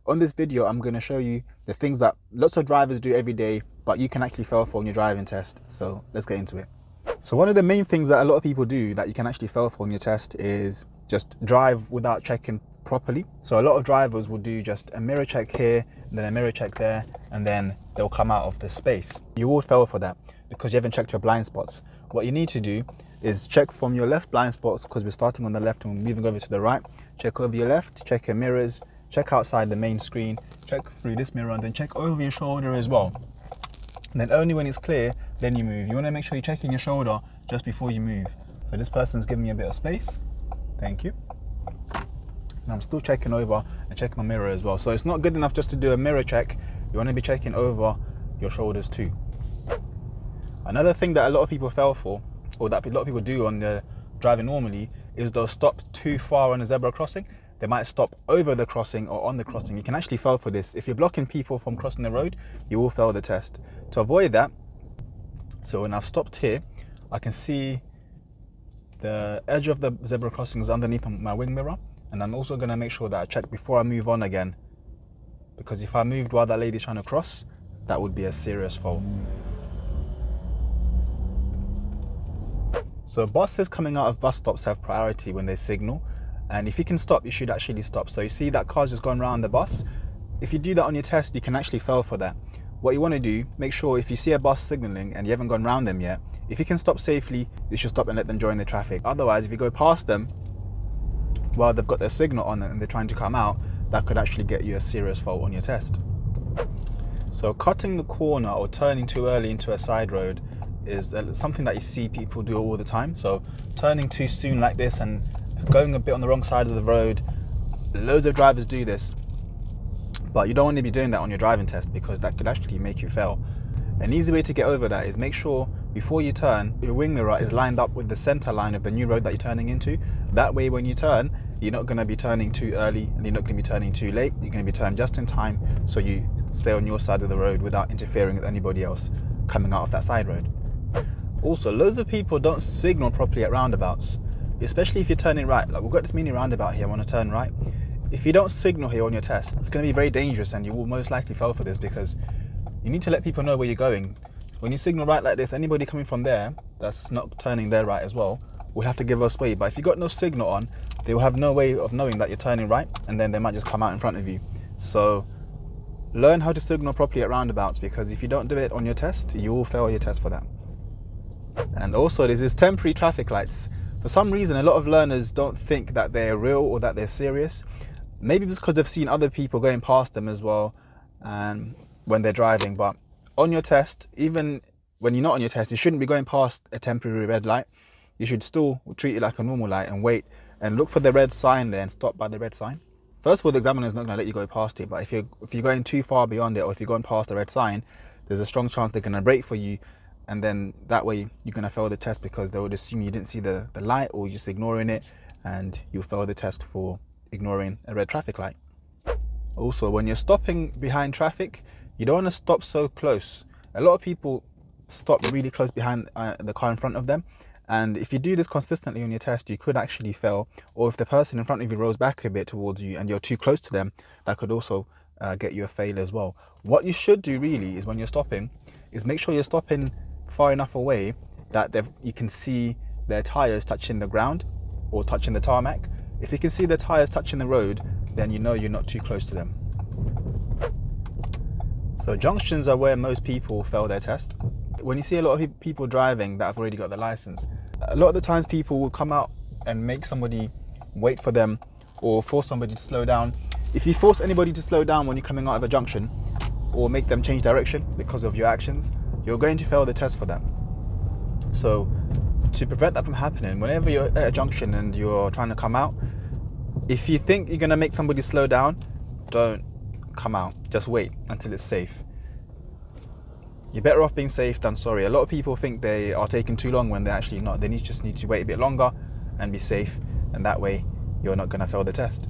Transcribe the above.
On this video, I'm going to show you the things that lots of drivers do every day, but you can actually fail for on your driving test. So let's get into it. So one of the main things that a lot of people do that you can actually fail for on your test is just drive without checking properly. So a lot of drivers will do just a mirror check here, and then a mirror check there, and then they'll come out of the space. You will fail for that because you haven't checked your blind spots. What you need to do is check from your left blind spots, because we're starting on the left and we're moving over to the right. Check over your left, check your mirrors, check outside the main screen, check through this mirror, and then check over your shoulder as well. And then only when it's clear, then you move. You want to make sure you're checking your shoulder just before you move. So this person's giving me a bit of space. Thank you. And I'm still checking over and checking my mirror as well. So it's not good enough just to do a mirror check. You want to be checking over your shoulders too. Another thing that a lot of people fail for, or that a lot of people do on the driving normally, is they'll stop too far on a zebra crossing. They might stop over the crossing or on the crossing. You can actually fail for this. If you're blocking people from crossing the road, you will fail the test. To avoid that, so when I've stopped here, I can see the edge of the zebra crossing is underneath my wing mirror. And I'm also going to make sure that I check before I move on again. Because if I moved while that lady's trying to cross, that would be a serious fault. So buses coming out of bus stops have priority when they signal. And if you can stop, you should actually stop. So you see that car's just going around the bus. If you do that on your test, you can actually fail for that. What you want to do, make sure if you see a bus signaling and you haven't gone around them yet, if you can stop safely, you should stop and let them join the traffic. Otherwise, if you go past them while they've got their signal on and they're trying to come out, that could actually get you a serious fault on your test. So cutting the corner or turning too early into a side road is something that you see people do all the time. So turning too soon like this and going a bit on the wrong side of the road, loads of drivers do this, but you don't want to be doing that on your driving test because that could actually make you fail. An easy way to get over that is make sure before you turn, your wing mirror is lined up with the center line of the new road that you're turning into. That way when you turn, you're not going to be turning too early and you're not going to be turning too late. You're going to be turning just in time, so you stay on your side of the road without interfering with anybody else coming out of that side road. Also, loads of people don't signal properly at roundabouts, especially if you're turning right. Like, we've got this mini roundabout here, I want to turn right. If you don't signal here on your test, it's going to be very dangerous and you will most likely fail for this, because you need to let people know where you're going. When you signal right like this, anybody coming from there that's not turning their right as well will have to give us way. But if you've got no signal on, they will have no way of knowing that you're turning right, and then they might just come out in front of you. So learn how to signal properly at roundabouts, because if you don't do it on your test, you will fail your test for that. And also there's these temporary traffic lights. For some reason, a lot of learners don't think that they're real or that they're serious. Maybe because they've seen other people going past them as well, and when they're driving. But on your test, even when you're not on your test, you shouldn't be going past a temporary red light. You should still treat it like a normal light and wait and look for the red sign there and stop by the red sign. First of all, the examiner is not going to let you go past it, but if you're going too far beyond it, or if you're going past the red sign, there's a strong chance they're going to brake for you, and then that way you're going to fail the test because they would assume you didn't see the light or you're just ignoring it, and you'll fail the test for ignoring a red traffic light. Also, when you're stopping behind traffic, you don't want to stop so close. A lot of people stop really close behind the car in front of them, and if you do this consistently on your test, you could actually fail. Or if the person in front of you rolls back a bit towards you and you're too close to them, that could also get you a fail as well. What you should do really is, when you're stopping, is make sure you're stopping far enough away that you can see their tires touching the ground or touching the tarmac. If you can see the tires touching the road, then you know you're not too close to them. So junctions are where most people fail their test. When you see a lot of people driving that have already got the license, a lot of the times people will come out and make somebody wait for them or force somebody to slow down. If you force anybody to slow down when you're coming out of a junction, or make them change direction because of your actions, you're going to fail the test for that. So to prevent that from happening, whenever you're at a junction and you're trying to come out, if you think you're going to make somebody slow down, don't come out. Just wait until it's safe. You're better off being safe than sorry. A lot of people think they are taking too long when they're actually not. They just need to wait a bit longer and be safe, and that way you're not going to fail the test.